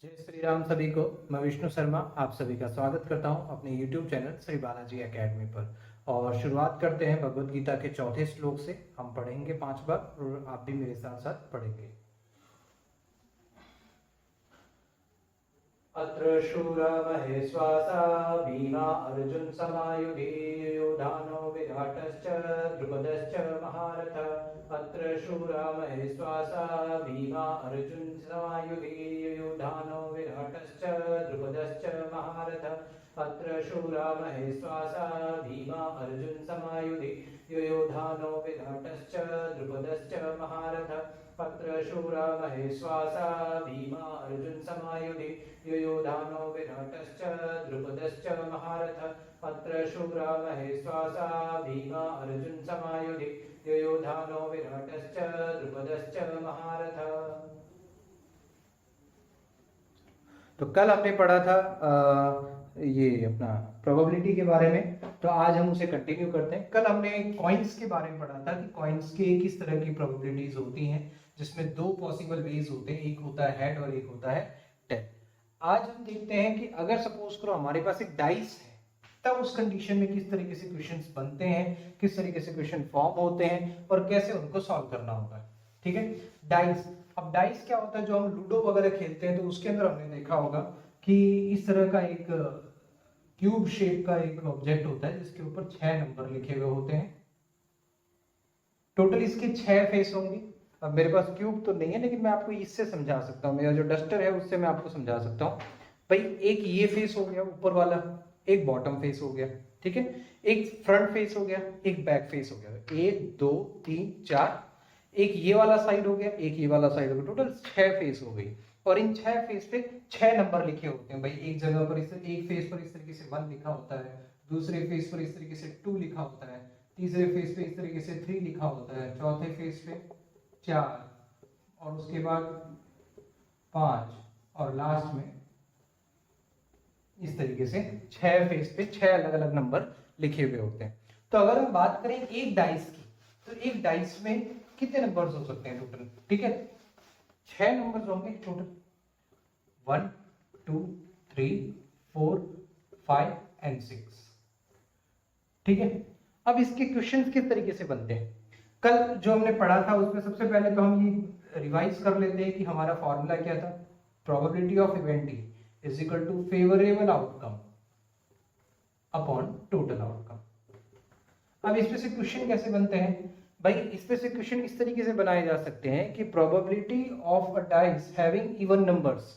जय श्री राम सभी को। मैं विष्णु शर्मा आप सभी का स्वागत करता हूं अपने YouTube channel Shri Balaji academy पर। और शुरुआत करते हैं भगवत गीता के चौथे श्लोक से। हम पढ़ेंगे 5 बार और आप भी मेरे साथ साथ पढ़ेंगे। अत्र शूरा महेश्वासा भीमा अर्जुन समायुधि युधानो विराटश्च द्रुपदश्च महारथ। अत्र शूरा महेश्वासा भीमा अर्जुन समायुधि युधानो विराटश्च द्रुपदश्च महारथ। अत्र शूरा महेश्वासा भीमा अर्जुन समायुधि युधानो विराटश्च द्रुपदश्च महारथ। अत्र शूरा महेश्वासा भीमा अर्जुन समायुधि युधानो विराटश्च द्रुपदश्च महारथ। अत्र शूरा महेश्वासा भीमा अर्जुन समायुधि युधानो विराटश्च द्रुपदश्च महारथ। तो कल हमने पढ़ा था ये अपना प्रोबेबिलिटी के बारे में, तो आज हम उसे कंटिन्यू करते हैं। कल हमने कॉइन्स के बारे में पढ़ा था कि कॉइन्स के किस तरह की प्रोबेबिलिटीज होती हैं, जिसमें दो पॉसिबल वेज होते हैं, एक होता है हेड और एक होता है टेल। आज हम देखते हैं कि अगर सपोज करो हमारे पास एक डाइस है, तब उस कंडीशन में किस तरीके से क्वेश्चंस बनते हैं, किस तरीके से क्वेश्चन फॉर्म होते हैं और कैसे उनको सॉल्व करना होगा। ठीक है, डाइस। अब डाइस क्या होता है, जो हम लूडो वगैरह खेलते हैं तो उसके अंदर हमने देखा होगा कि इस तरह का एक क्यूब शेप का एक ऑब्जेक्ट होता है जिसके ऊपर 6 नंबर लिखे हुए होते हैं। टोटल इसके 6 फेस होंगे। अब मेरे पास क्यूब तो नहीं है, लेकिन मैं आपको इससे समझा सकता हूँ, मेरा जो डस्टर है उससे मैं आपको समझा सकता हूँ। भाई एक ये फेस हो गया ऊपर वाला, एक बॉटम फेस हो गया, ठीक है, एक फ्रंट फेस हो गया, एक बैक फेस हो गया, 1 2 3 4, एक ये वाला साइड हो गया, एक ये वाला साइड हो गया, टोटल 6 फेस हो गई। और इन 6 फेस पे 6 नंबर लिखे होते हैं। भाई एक जगह पर एक फेस पर इस तरीके से 1 लिखा होता है, दूसरे फेस पर इस तरीके से 2 लिखा होता है, तीसरे फेस पे इस तरीके से 3 लिखा होता है, चौथे फेस पे 4 और उसके बाद 5 और लास्ट में इस तरीके से 6 फेस पे 6 अलग अलग नंबर लिखे हुए होते हैं। तो अगर हम बात करें एक डाइस की, तो एक डाइस में कितने नंबर्स हो सकते हैं टोटल? ठीक है, 6 नंबर्स होंगे टोटल, 1 2 3 4 5 एंड 6। ठीक है, अब इसके क्वेश्चंस किस तरीके से बनते हैं, कल जो हमने पढ़ा था उसमें सबसे पहले तो हम ये रिवाइज कर लेते हैं कि हमारा फॉर्मूला क्या था। Probability of event E is equal to favourable outcome upon total outcome. अब इसमें से क्वेश्चन कैसे बनते हैं भाई? इसमें से क्वेश्चन इस तरीके से बनाए जा सकते हैं कि probability of a dice having even numbers,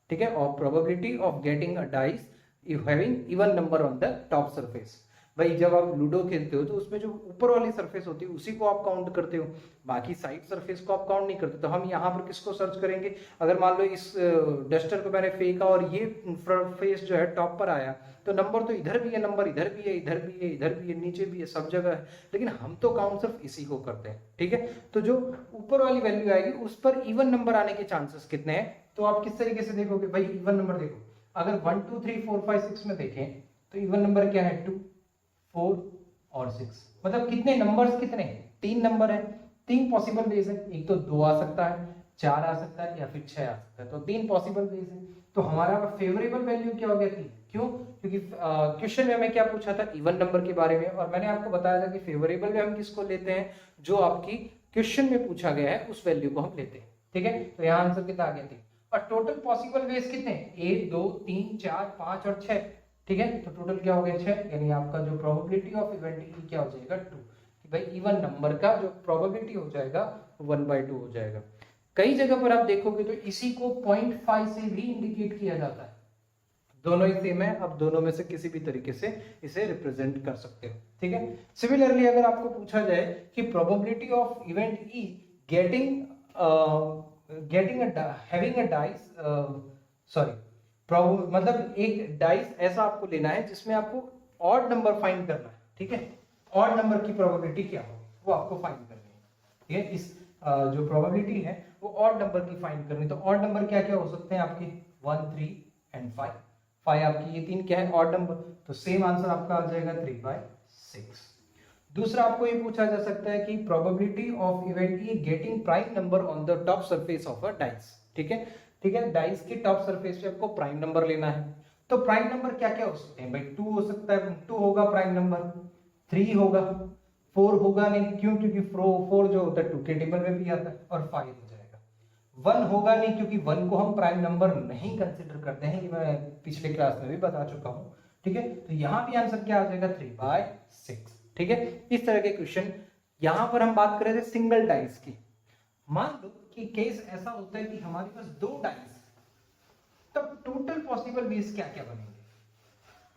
ठीक है, और probability of getting a dice having even number on the top surface. भाई जब आप लूडो खेलते हो तो उसमें जो ऊपर वाली सरफेस होती है उसी को आप काउंट करते हो, बाकी साइड सरफेस को आप काउंट नहीं करते। तो हम यहाँ पर किसको सर्च करेंगे? अगर मान लो इस डस्टर को मैंने फेंका और ये फेस जो है टॉप पर आया, तो नंबर तो इधर भी है, नंबर इधर भी है, इधर भी है, इधर भी है, नीचे भी है, सब जगह है, लेकिन हम तो काउंट सिर्फ इसी को करते हैं। ठीक है, तो जो ऊपर वाली वैल्यू आएगी उस पर इवन नंबर आने के चांसेस कितने हैं? तो आप किस तरीके से देखोगे भाई? इवन नंबर देखो, अगर 1 2 3 4 5 6 में देखें तो इवन नंबर क्या है? 2 4 और 6। मतलब कितने नंबर्स, कितने? 3 नंबर है। 3 पॉसिबल वेज है, एक तो 2 आ सकता है, 4 आ सकता है या फिर 6 आ सकता है, तो 3 पॉसिबल वेज है। तो हमारा फेवरेबल वैल्यू क्या हो गया? 3। क्यों? क्योंकि क्वेश्चन में हमें क्या पूछा था? इवन नंबर के बारे में, और मैंने आपको बताया था कि फेवरेबल में हम किसको लेते हैं? जो आपकी क्वेश्चन में पूछा गया है उस वैल्यू को हम लेते हैं। ठीक है, तो यहाँ आंसर कितना आ गया? 3। और टोटल पॉसिबल वेज कितने? 1 2 3 4 5 और 6। ठीक है, तो टोटल क्या हो गया? 6। यानी आपका जो प्रोबेबिलिटी ऑफ इवेंट ई क्या हो जाएगा? 2। कि भाई इवन नंबर का जो प्रोबेबिलिटी हो जाएगा 1/2 हो जाएगा। कई जगह पर आप देखोगे तो इसी को 0.5 से भी इंडिकेट किया जाता है। दोनों ही सेम है, अब दोनों में से किसी भी तरीके से इसे रिप्रेजेंट कर सकते हो। ठीक है, सिमिलरली अगर आपको पूछा जाए कि probability of event E getting having a dice, sorry, मतलब एक डाइस ऐसा आपको लेना है जिसमें आपको ऑड नंबर फाइंड करना है। ठीक है, ऑड नंबर की प्रोबेबिलिटी क्या होगी वो आपको फाइंड करनी है। ठीक है, इस जो प्रोबेबिलिटी है वो ऑड नंबर की फाइंड करनी है। तो ऑड नंबर क्या क्या हो सकते हैं आपके? 1 3 एंड 5। 5 आपकी ये 3 क्या है? Odd number. तो सेम आंसर आपका आ जाएगा 3/6। दूसरा आपको ये पूछा जा सकता है कि probability of event E getting prime number on the top surface of a dice. ठीक है, ठीक है। डाइस की टॉप सरफेस पे आपको प्राइम नंबर लेना है। तो प्राइम नंबर क्या क्या हो सकते हैं भाई? 2 हो सकता है, 2 होगा प्राइम नंबर, 3 होगा, 4 होगा नहीं, क्यों? क्योंकि 4 जो होता है 2 के टेबल में भी आता है, और 5 हो जाएगा। 1 होगा नहीं, क्योंकि 1 को हम प्राइम नंबर नहीं कंसिडर करते हैं, ये मैं पिछले क्लास में भी बता चुका हूं। ठीक है, तो यहां भी आंसर क्या आ जाएगा? 3/6। ठीक है, इस तरह के क्वेश्चन। यहां पर हम बात कर रहे थे सिंगल डाइस की। मान लो कि केस ऐसा होता है कि हमारे पास 2 डाइस, तब टोटल पॉसिबल वेज क्या क्या बनेंगे?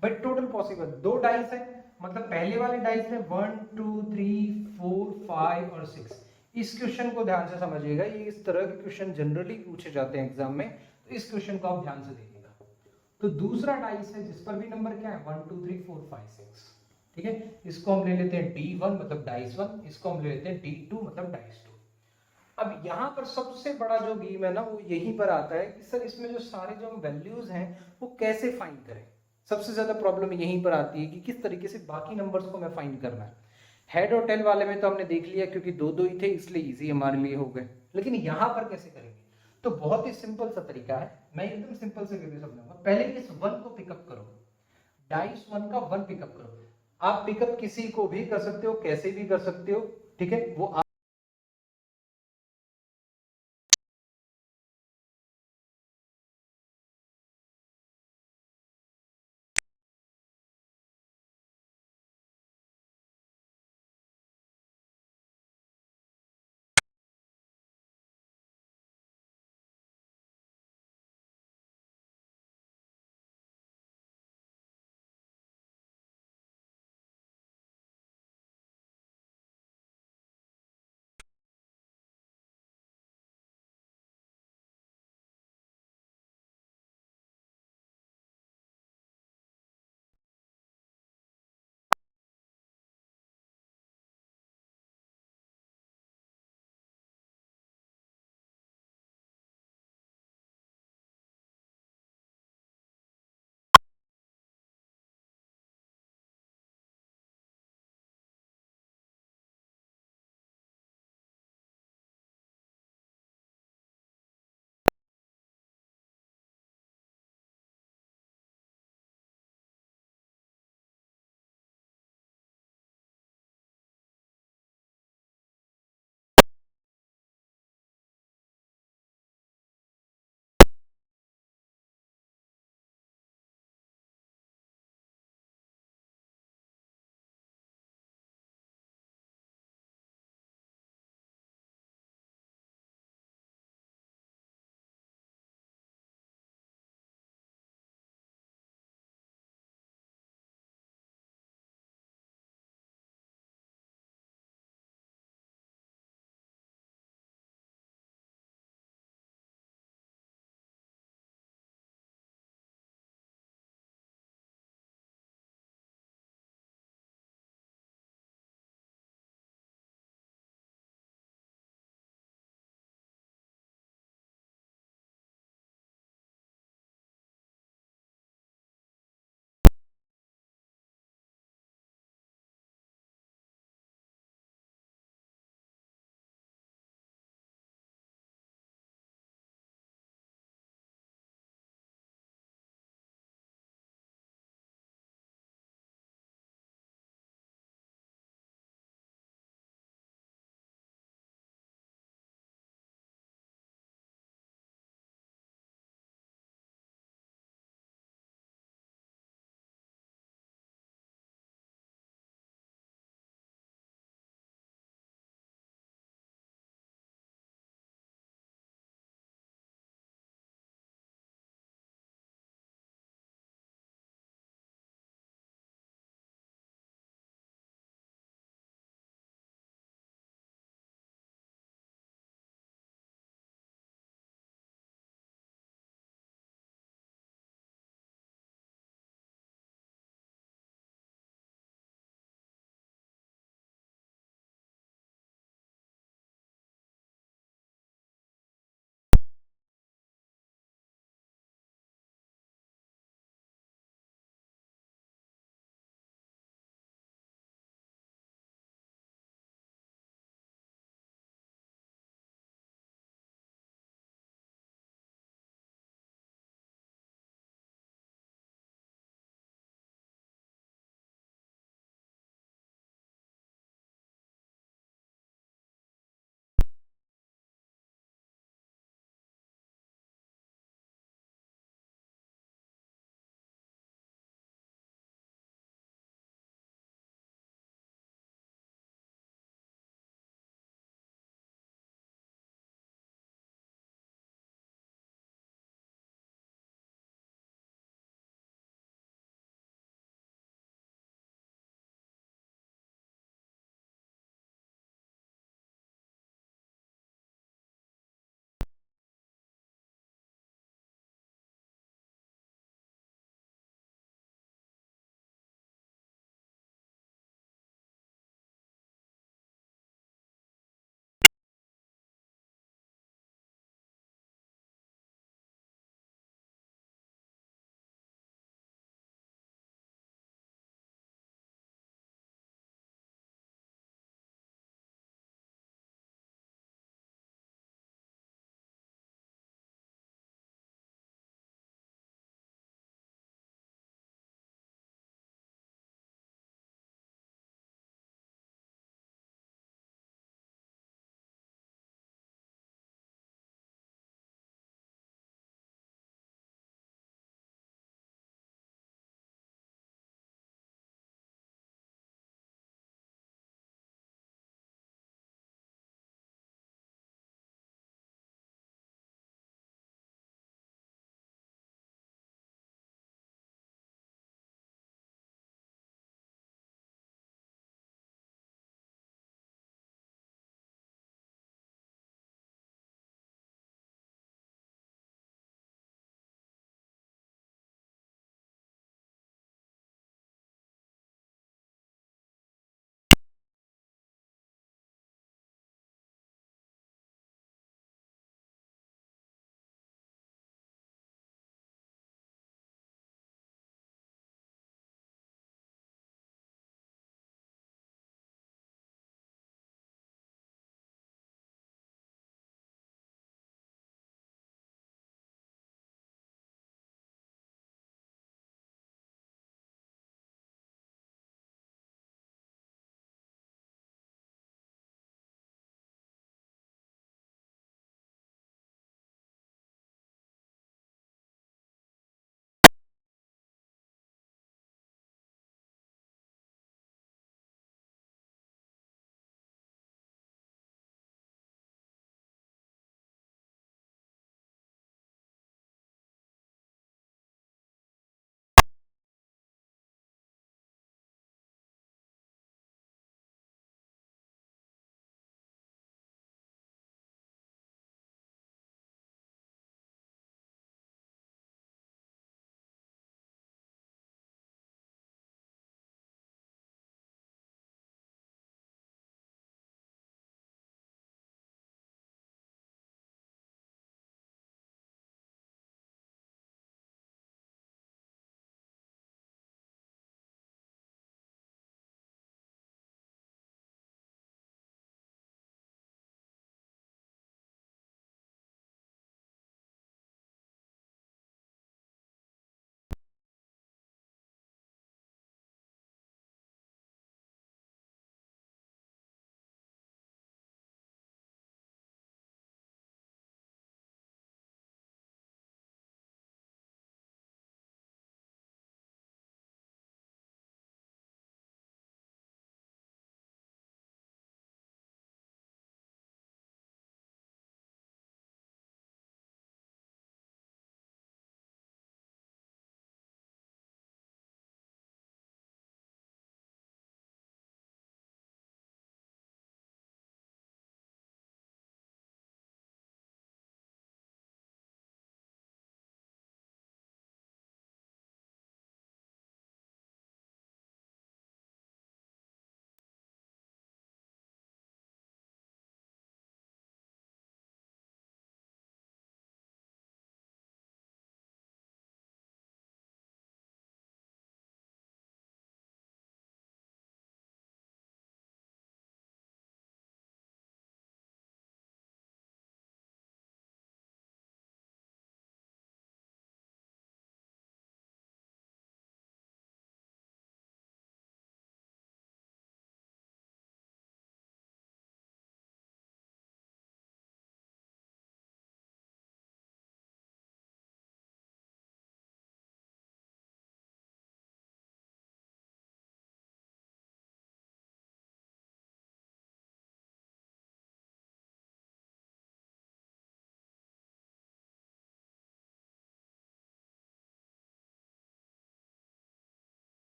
भाई टोटल पॉसिबल 2 डाइस है, मतलब पहले वाले डाइस में 1 2 3 4 5 और 6। इस क्वेश्चन को ध्यान से समझिएगा, ये इस तरह के क्वेश्चन जनरली पूछे जाते हैं एग्जाम में, तो इस क्वेश्चन को आप ध्यान से देखिएगा। तो दूसरा डाइस है जिस पर भी नंबर क्या है? 1 2 3 4 5 6। ठीक है, इसको हम ले लेते हैं D1 मतलब डाइस 1, इसको हम ले लेते हैं D2 मतलब डाइस 2। अब यहाँ पर सबसे बड़ा जो गेम है ना, वो यहीं पर आता है कि सर इसमें जो सारे जो हम वैल्यूज हैं वो कैसे फाइंड करें। सबसे ज्यादा प्रॉब्लम यहीं पर आती है कि किस तरीके से बाकी नंबर्स को मैं फाइंड करना है। हेड और टेल वाले में तो हमने देख लिया, क्योंकि दो दो ही थे इसलिए इजी हमारे लिए हो गए। लेकिन यहाँ पर कैसे करेंगे? तो बहुत ही सिंपल सा तरीका है, मैं एकदम सिंपल से करके समझाऊंगा। पहले इस 1 को पिकअप करो, डाइस 1 का 1 पिकअप करो। आप पिकअप किसी को भी कर सकते हो, कैसे भी कर सकते हो, ठीक है, वो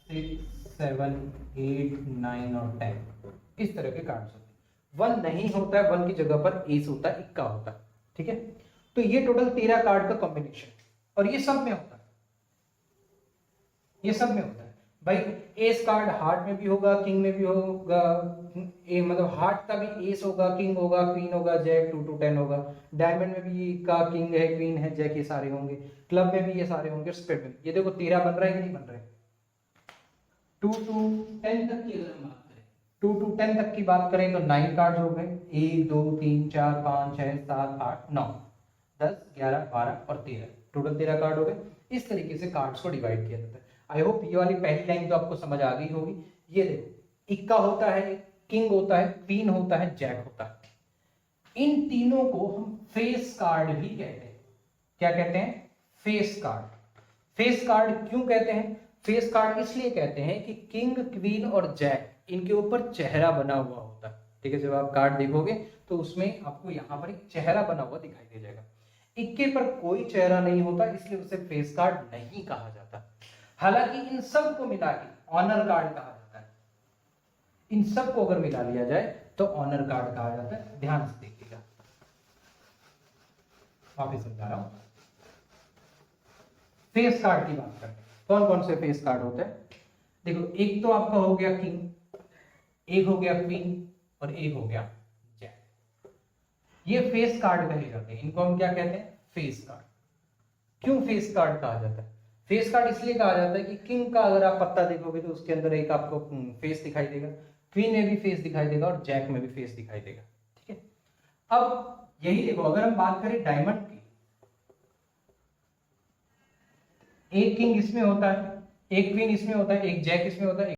6, 7, 8, 9 और 10 इस तरह के कार्ड्स होते हैं। 1 नहीं होता है, 1 की जगह पर एस होता है, इक्का होता है, ठीक है। तो ये टोटल 13 कार्ड का कॉम्बिनेशन, और ये सब में होता है, ये सब में होता है भाई। एस कार्ड हार्ट में भी होगा, किंग में भी होगा, मतलब हार्ट का भी एस होगा, किंग होगा, क्वीन होगा, जैक 2 to 10 होगा, डायमंड में भी का किंग है, क्वीन है, जैक, ये सारे होंगे, क्लब में भी ये सारे होंगे, स्पेड में। ये देखो 13 बन रहा है कि नहीं बन रहा है। 2 to 10 तक की अगर हम बात करें, 2 to 10 तक की बात करें तो 9 कार्ड हो गए, 1 2 3 4 5 6 7 8 9 10 11 12 और 13, टोटल 13 कार्ड हो गए। इस तरीके से कार्ड्स को डिवाइड किया जाता है। आई होप ये वाली पहली लाइन तो आपको समझ आ गई होगी। ये देखो, इक्का होता है, किंग होता है, क्वीन होता है, जैक होता है। इन तीनों को हम फेस कार्ड भी कहते हैं। क्या कहते हैं? Face card. फेस कार्ड क्यों कहते हैं? फेस कार्ड इसलिए कहते हैं कि किंग, क्वीन और जैक, इनके ऊपर चेहरा बना हुआ होता है, ठीक है। जब आप कार्ड देखोगे तो उसमें आपको यहाँ पर एक चेहरा बना हुआ दिखाई दे जाएगा। इक्के पर कोई चेहरा नहीं होता, इसलिए उसे फेस कार्ड नहीं कहा जाता। हालांकि इन सब को मिला के ऑनर कार्ड कहा जाता है। इन सब को अगर मिला लिया जाए तो ऑनर कार्ड कहा जाता है। ध्यान से देखिएगा, वापिस समझा रहा हूं। फेस कार्ड की बात करते हैं, कौन कौन से फेस कार्ड होते हैं। देखो, एक तो आपका हो गया किंग, एक हो गया क्वीन और एक हो गया जैक। ये फेस कार्ड कहे जाते हैं। इनको हम क्या कहते हैं? Face card. क्यों फेस कार्ड कहा जाता है? फेस कार्ड इसलिए कहा जाता है कि किंग का अगर आप पत्ता देखोगे तो उसके अंदर एक आपको फेस दिखाई देगा, क्वीन में भी फेस दिखाई देगा और जैक में भी फेस दिखाई देगा, ठीक है। अब यही देखो, अगर हम बात करें डायमंड की, एक किंग इसमें होता है, एक क्वीन इसमें होता है, एक जैक इसमें होता है,